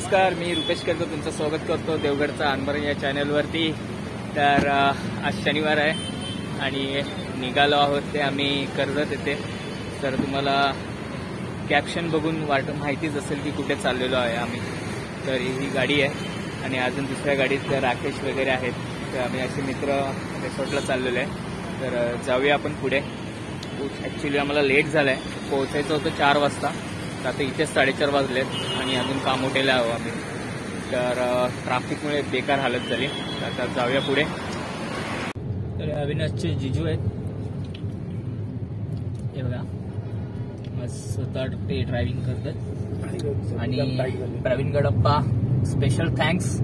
नमस्कार, मी रुपेश करतो, तुमचं स्वागत करतो देवगडचा अनबरंग या चॅनलवरती। तर आज शनिवार आहे आणि निघालो आहोत ते आम्ही कर्जत येथे। तर तुम्हाला कॅप्शन बघून माहितीच असेल की कुठे चाललेलो आहे आम्ही। तर ही गाडी आहे आणि अजून दुसऱ्या गाडीत राकेश वगैरे आहेत। तर आम्ही असे मित्र रिसॉर्टला चाललेलो आहे। तर जाऊया आपण पुढे। ॲक्च्युली आम्हाला लेट झालं आहे, पोहोचायचं होतं 4 वाजता, तर आता इथेच 4:30 वाजलेत आणि अजून काम उठेला आहो आम्ही। तर ट्रॅफिकमुळे बेकार हालत झाली। तर आता जाऊया पुढे। तर अविनाशचे जिजू आहेत, हे बघा, स्वतः ते ड्रायव्हिंग करतात। आणि Praveen Gadappa, special thanks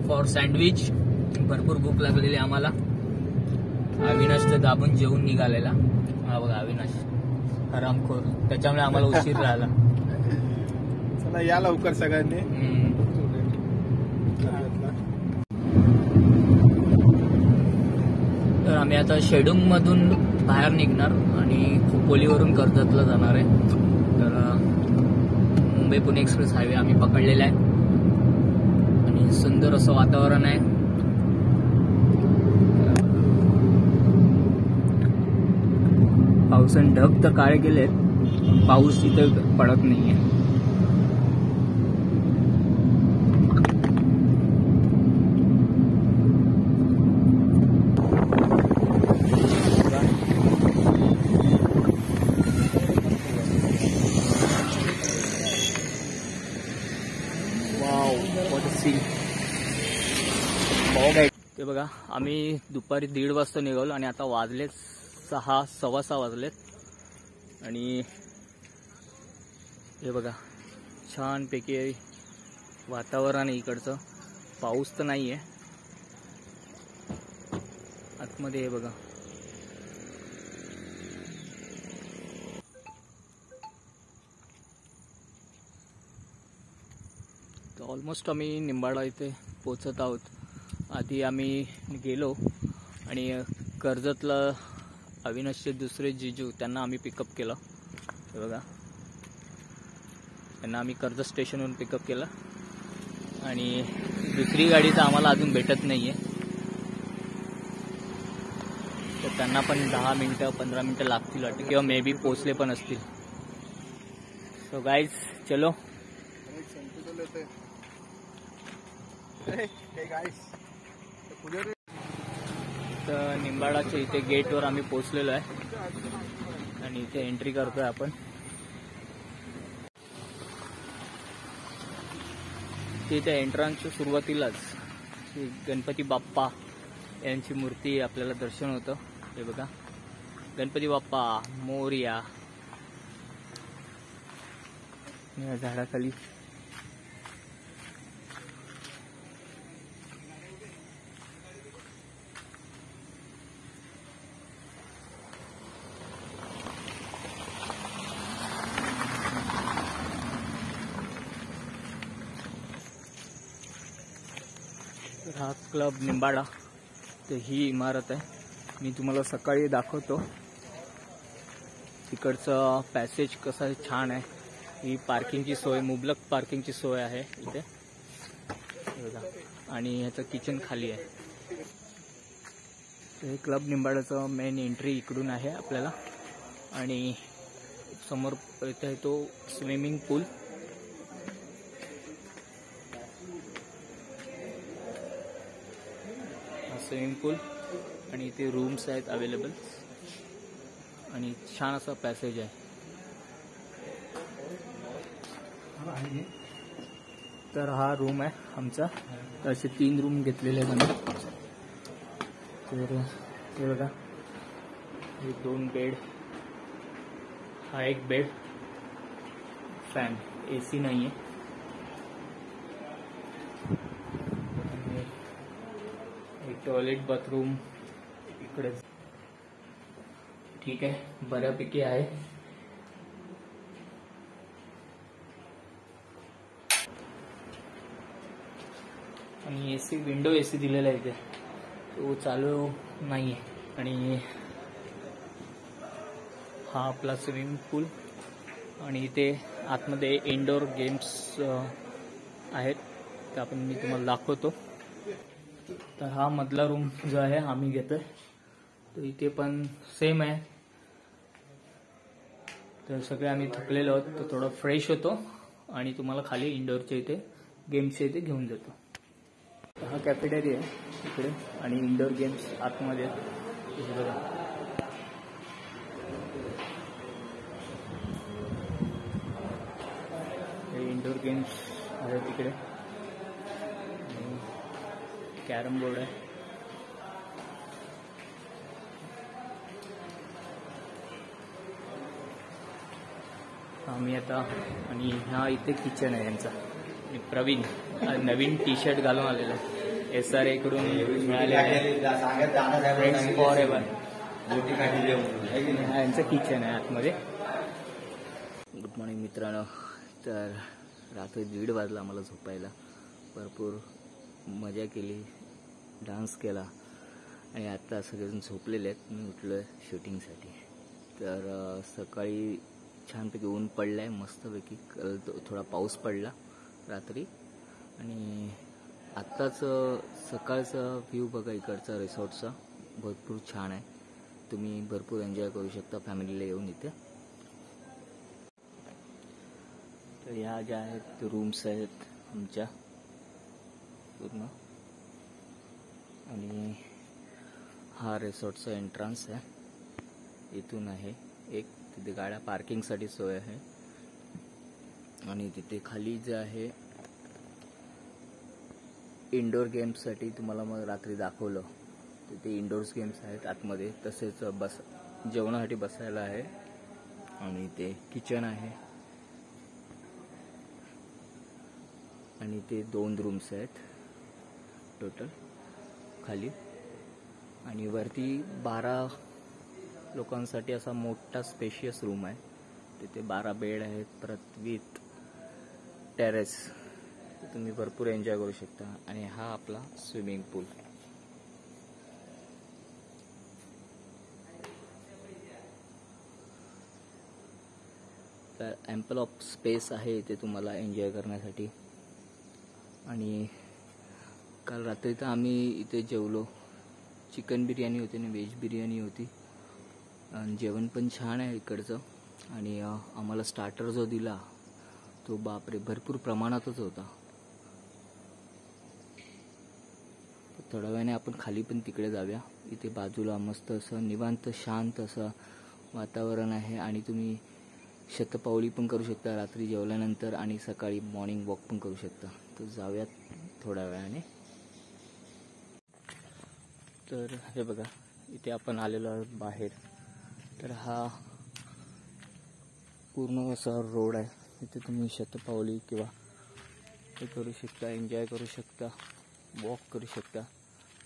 for sandwich. भरपूर भूक लागलेली आम्हाला। अविनाश तर दाबून जेवून निघालेला। हा बघा अविनाश हरामखोर, त्याच्यामुळे आम्हाला उशीर झाला। चला या लवकर सगळ्यांनी। तर आम्ही आता शेडूंग मधून बाहेर निघणार आणि खोपोलीवरून कर्जतला जाणार आहे। तर मुंबई पुणे एक्सप्रेस हायवे आम्ही पकडलेला आहे आणि सुंदर असं वातावरण आहे। पावसाने ढग तर काळे गेलेत, पाऊस इथे पडत नाहीये। ते बघा, आम्ही दुपारी 1:30 वाजता निघालो आणि आता वाजलेत 6, सव्वा 6 वाजलेत। आणि हे बघा, छानपैकी वातावरण आहे इकडचं। पाऊस तर नाही आहे आतमध्ये, हे बघा। तर ऑलमोस्ट आम्ही निंबाडा इथे पोचत आहोत। आधी आम्ही गेलो आणि कर्जतला अविनाशचे दुसरे जिजू, त्यांना आम्ही पिकअप केलं। हे बघा, त्यांना आम्ही कर्जत स्टेशनवरून पिकअप केलं आणि दुसरी गाडी तर आम्हाला अजून भेटत नाहीये। तर त्यांना पण 10 मिनिटं 15 मिनिटं लागतील वाटतं, किंवा मे बी पोचले पण असतील। सो गाईज चलो। तर निंबाडाच्या इथे गेटवर आम्ही पोहोचलेलो आहे आणि इथे एंट्री करतोय आपण। तिथे एंट्रन्सच्या सुरुवातीलाच श्री गणपती बाप्पा यांची मूर्ती आपल्याला दर्शन होतं। हे बघा, गणपती बाप्पा मोरया। या झाडाखाली हा क्लब निंबाडा। तर ही इमारत आहे, मी तुम्हाला सकाळी दाखवतो। तिकडचं पॅसेज कसं छान आहे। ही पार्किंगची सोय, मुबलक पार्किंगची सोय आहे इथे बघा। आणि ह्याचं किचन खाली आहे। तर हे क्लब निंबाडाचं मेन एंट्री इकडून आहे आपल्याला। आणि समोर इथे तो स्विमिंग पूल। स्विमिंग पूल आणि इथे रूम्स आहेत अवेलेबल आणि छान असा पॅसेज आहे। तर हा रूम आहे आमचा। तर असे 3 रूम घेतलेले आहेत आम्ही। तर हे बघा, हे 2 बेड, हा 1 बेड, फॅन, AC नाही आहे। टॉयलेट बाथरूम इकडे ठीक आहे, बऱ्यापैकी आहे। आणि AC, विंडो AC दिलेला आहे इथे, तो चालू नाही आहे। आणि हा आपला स्विमिंग पूल आणि इथे आतमध्ये इंडोर गेम्स आहेत ते आपण मी तुम्हाला दाखवतो. तर हा मधला रूम जो आहे आम्ही घेतोय तो इथे पण सेम आहे. तर सगळे आम्ही थकलेलो आहोत तर थोडं फ्रेश होतो आणि तुम्हाला खाली इंडोरच्या इथे गेम्सच्या इथे घेऊन जातो. हा कॅफेटेरिया आहे इकडे आणि इंडोर गेम्स आतमध्ये इथे बघा. हे इंडोर गेम्स आहेत तिकडे. कॅरम बोर्ड आहे. आम्ही आता आणि हा इथे किचन आहे यांचा. प्रवीण नवीन टी शर्ट घालून आलेला आहे. SRA कडून मिळाले आहे फ्रेंड्स फॉर एव्हर. यांचं किचन आहे आतमध्ये. गुड मॉर्निंग मित्रांनो. तर रात्री 1:30 वाजला आम्हाला झोपायला. भरपूर मजा केली, डान्स केला आणि आता सगळेजण झोपलेले आहेत. मी उठलो आहे शूटिंगसाठी. तर सकाळी छानपैकी ऊन पडलं आहे मस्तपैकी. थोडा पाऊस पडला रात्री आणि आत्ताच सकाळचा व्ह्यू बघा इकडचा रिसॉर्टचा. भरपूर छान आहे. तुम्ही भरपूर एन्जॉय करू शकता फॅमिलीला येऊन इथे. तर ह्या ज्या आहेत रूम्स आहेत आमच्या पूर्ण आणि हा रिसॉर्टचा एंट्रन्स आहे. इथून आहे एक. तिथे गाड्या पार्किंगसाठी सोय आहे आणि तिथे खाली जे आहे इंडोर गेम्ससाठी तुम्हाला मग रात्री दाखवलं. तिथे इंडोर्स गेम्स आहेत आतमध्ये. तसेच जेवणासाठी बसायला आहे आणि ते किचन आहे आणि ते 2 रूम्स आहेत टोटल खाली आणि वरती 12 लोकांसाठी असा मोठा स्पेशियस रूम आहे. तिथे 12 बेड आहेत परत विथ टेरेस. तुम्ही भरपूर एन्जॉय करू शकता. आणि हा आपला स्विमिंग पूल. तर ॲम्पल ऑफ स्पेस आहे इथे तुम्हाला एन्जॉय करण्यासाठी. आणि काल रात्री तर आम्ही इथे जेवलो. चिकन बिर्याणी होती आणि व्हेज बिर्याणी होती. जेवण पण छान आहे इकडचं. आणि आम्हाला स्टार्टर जो दिला तो बापरे भरपूर प्रमाणातच होता. थोड्या वेळाने आपण खाली पण तिकडे जाऊया. इथे बाजूला मस्त असं निवांत शांत असं वातावरण आहे आणि तुम्ही शतपावली पण करू शकता रात्री जेवल्यानंतर आणि सकाळी मॉर्निंग वॉक पण करू शकता. तर जाऊयात थोड्या वेळाने. तर हे बघा इथे आपण आलेलो आहोत बाहेर. तर हा पूर्ण असा रोड आहे. इथे तुम्ही शतपावली किंवा हे करू शकता, एन्जॉय करू शकता, वॉक करू शकता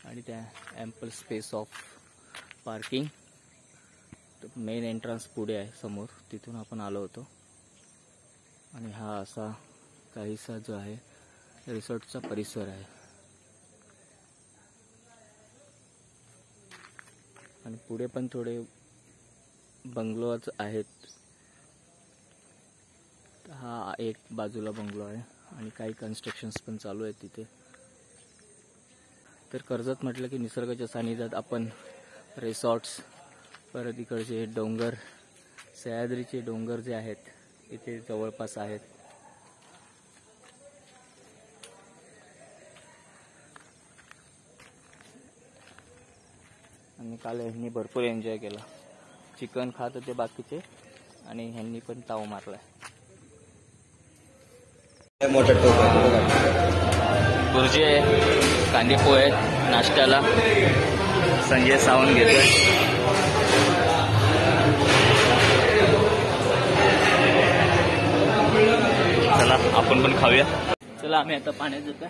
आणि त्या ॲम्पल स्पेस ऑफ पार्किंग. तर मेन एंट्रन्स पुढे आहे समोर. तिथून आपण आलो होतो आणि हा असा काहीसा जो आहे रिसॉर्टचा परिसर आहे. आणि पुढे पण थोडे बंगलोज आहेत. हा एक बाजूला बंगलो आहे आणि काही कन्स्ट्रक्शन्स पण चालू आहेत तिथे. तर कर्जत म्हटलं की निसर्गाच्या सानिध्यात आपण रिसॉर्ट्स परत इकडचे डोंगर, सह्याद्रीचे डोंगर जे आहेत इथे जवळपास आहेत. आणि काल ह्यांनी भरपूर एन्जॉय केला. चिकन खात होते बाकीचे आणि ह्यांनी पण ताव मारलाय. बुर्जी आहे, कांदे पोहे आहेत नाश्त्याला. संजय सावंत घेतोय. चला आपण पण खाऊया. चला आम्ही आता पाण्यात जातोय.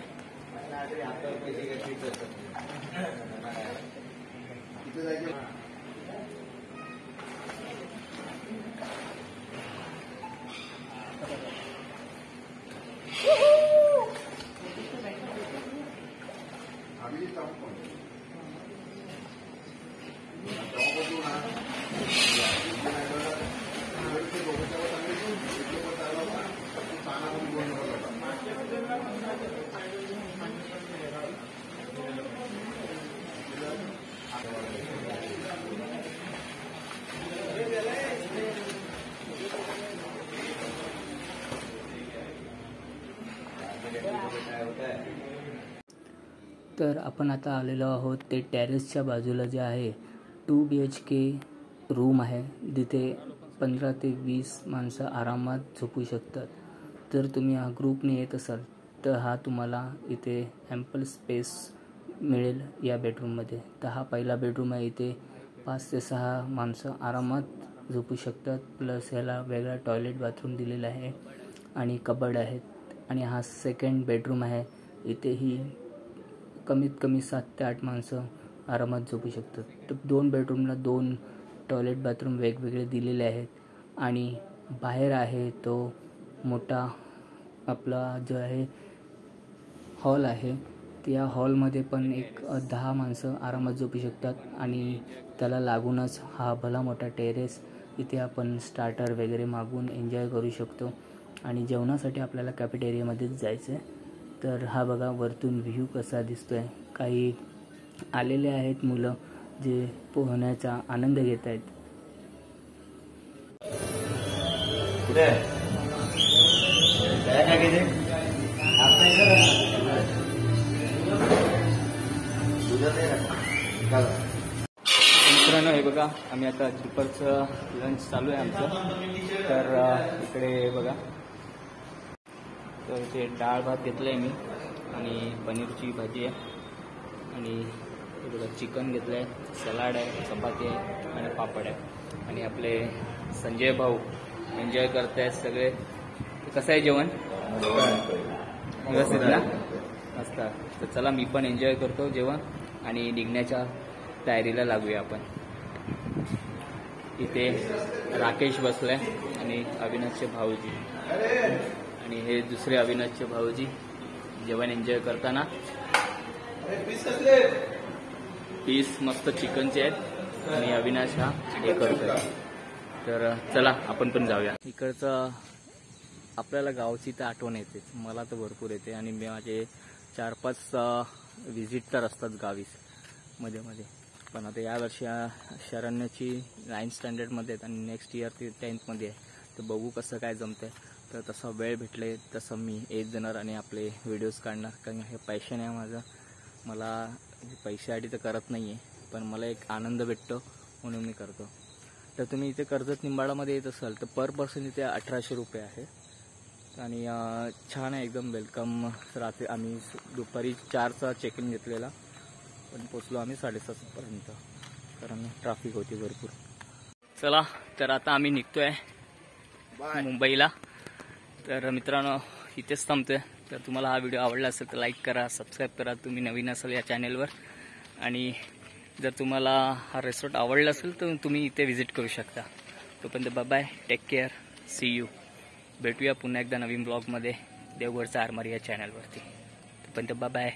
तर आपण आता आलेलो आहोत ते टेरेसच्या बाजूला जे आहे 2 BHK रूम आहे, जिथे 15 ते 20 माणसं आरामात झोपू शकतात. जर तुम्ही हा ग्रुपने येत असाल तर हा तुम्हाला इथे ॲम्पल स्पेस मिळेल या बेडरूममध्ये. तर हा पहिला बेडरूम आहे. इथे 5 ते 6 माणसं आरामात झोपू शकतात. प्लस ह्याला वेगळा टॉयलेट बाथरूम दिलेला आहे आणि कबड आहेत. आणि हा सेकंड बेडरूम आहे. इथेही कमीत कमी 7 ते 8 माणसं आरामात झोपू शकतात. तर 2 बेडरूमला 2 टॉयलेट बाथरूम वेगवेगळे दिलेले आहेत. आणि बाहेर आहे तो मोठा आपला जो आहे हॉल आहे. त्या हॉलमध्ये पण एक 10 माणसं आरामात झोपू शकतात. आणि त्याला लागूनच हा भला मोठा टेरेस. इथे आपण स्टार्टर वगैरे मागून एन्जॉय करू शकतो. आणि जेवणासाठी आपल्याला कॅफेटेरियामध्येच जायचं आहे. तर हा बघा वरतून व्ह्यू कसा दिसतो आहे. काही आलेले आहेत मुलं जे पोहण्याचा आनंद घेत आहेत. मित्रांनो, हे बघा आम्ही आता दुपारचं लंच चालू आहे आमचं. तर इकडे बघा, तर इथे डाळ भात घेतलं आहे मी आणि पनीरची भाजी आहे आणि हे बघा चिकन घेतलं आहे, सलाड आहे, चपाती आहे आणि पापड आहे. आणि आपले संजय भाऊ एन्जॉय करत आहेत सगळे. कसं आहे जेवण? व्यवस्थित ना? मस्त. तर चला मी पण एन्जॉय करतो जेवण आणि निघण्याच्या तयारीला लागूया आपण. इथे राकेश बसलाय आणि अविनाशचे भाऊजी आणि हे दुसरे अविनाशचे भाऊजी जेवण एन्जॉय करताना. पीस मस्त चिकनचे आहेत आणि अविनाश हा हे करतोय. तर चला आपण पण जाऊया. इकडचं आपल्याला गावची तर आठवण येते, मला तर भरपूर येते. आणि मी माझे 4-5 व्हिजिट तर असतात गावीस मध्ये मध्ये. पण आता यावर्षी शरण्याची 9th स्टँडर्डमध्ये आहेत आणि नेक्स्ट इयर ती 10th मध्ये आहे. तर बघू कसं काय जमतंय. तर तसा वेळ भेटले तसं मी येत जाणार आणि आपले व्हिडिओज काढणार. कारण हे पॅशन आहे माझं. मला पैशासाठी तर करत नाही आहे, पण मला एक आनंद भेटतो म्हणून मी करतो. तर तुम्ही इथे कर्जत निंबाळामध्ये येत असाल तर पर पर्सन इथे 1800 रुपये आहे. आणि छान आहे एकदम, वेलकम. रात्री आम्ही दुपारी 4चा चेक इन घेतलेला, पण पोचलो आम्ही 7:30पर्यंत, कारण ट्रॅफिक होती भरपूर. चला तर आता आम्ही निघतोय मुंबईला. तर मित्रांनो इथेच थांबतोय. तर तुम्हाला हा व्हिडिओ आवडला असेल तर लाईक करा, सबस्क्राईब करा तुम्ही नवीन असाल या चॅनेलवर. आणि जर तुम्हाला हा रेसॉर्ट आवडला असेल तर तुम्ही इथे व्हिजिट करू शकता. तोपर्यंत bye, take care, see you. भेटूया पुन्हा एकदा नवीन ब्लॉगमध्ये देवगडचा आरमारी या चॅनलवरती. तोपर्यंत बाय.